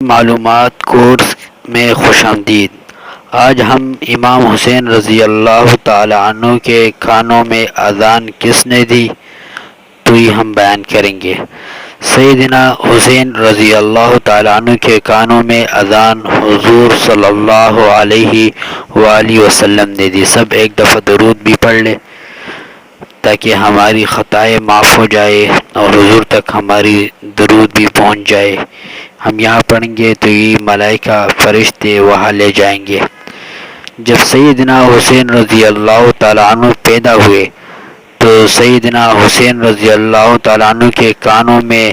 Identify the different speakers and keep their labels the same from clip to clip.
Speaker 1: معلومات کورس میں خوش آمدید۔ آج ہم امام حسین رضی اللہ تعالی عنہ کے کانوں میں اذان کس نے دی تو یہ ہم بیان کریں گے۔ سیدنا حسین رضی اللہ تعالی عنہ کے کانوں میں اذان حضور صلی اللہ علیہ وآلہ وسلم نے دی۔ سب ایک دفعہ درود بھی پڑھ لیں تاکہ ہماری خطائیں معاف ہو جائے اور حضور تک ہماری درود بھی پہنچ جائے۔ ہم یہاں پڑھیں گے تو یہ ملائکہ فرشتے وہاں لے جائیں گے۔ جب سیدنا حسین رضی اللہ تعالیٰ عنہ پیدا ہوئے تو سیدنا حسین رضی اللہ تعالیٰ عنہ کے کانوں میں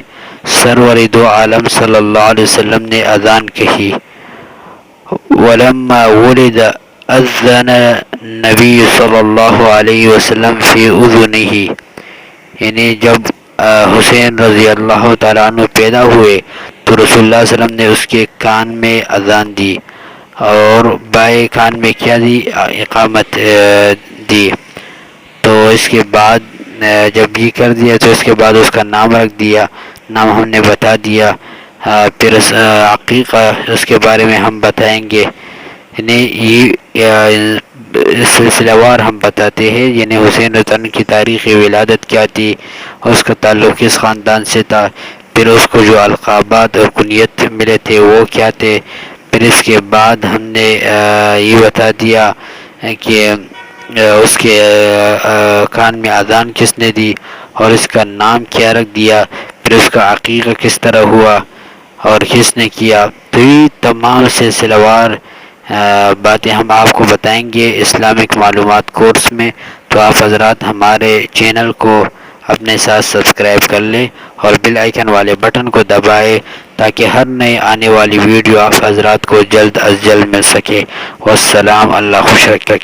Speaker 1: سرور دو عالم صلی اللہ علیہ وسلم نے اذان کہی۔ وَلَمَّا وُلِدَ أَذَّنَ النَّبِيُّ صلی اللہ علیہ وسلم فی اذنہ، یعنی جب حسین رضی اللہ تعالیٰ عنہ پیدا ہوئے تو رسول اللہ صلی اللہ علیہ وسلم نے اس کے کان میں اذان دی اور بائیں کان میں کیا دی؟ اقامت دی۔ تو اس کے بعد جب یہ کر دیا تو اس کے بعد اس کا نام رکھ دیا، نام ہم نے بتا دیا۔ پھر عقیقہ اس کے بارے میں ہم بتائیں گے، یعنی یہ سلسلہ وار ہم بتاتے ہیں، یعنی حسین رضی اللہ عنہ کی تاریخ ولادت کیا تھی، اس کا تعلق کس خاندان سے تھا، پھر اس کو جو القابات اور کنیت ملے تھے وہ کیا تھے۔ پھر اس کے بعد ہم نے یہ بتا دیا کہ اس کے کان میں اذان کس نے دی اور اس کا نام کیا رکھ دیا، پھر اس کا عقیقہ کس طرح ہوا اور کس نے کیا۔ تو یہ تمام سلسلہ وار باتیں ہم آپ کو بتائیں گے اسلامک معلومات کورس میں۔ تو آپ حضرات ہمارے چینل کو اپنے ساتھ سبسکرائب کر لیں اور بیل آئیکن والے بٹن کو دبائیں تاکہ ہر نئے آنے والی ویڈیو آپ حضرات کو جلد از جلد مل سکے۔ والسلام، اللہ خوش رکھے۔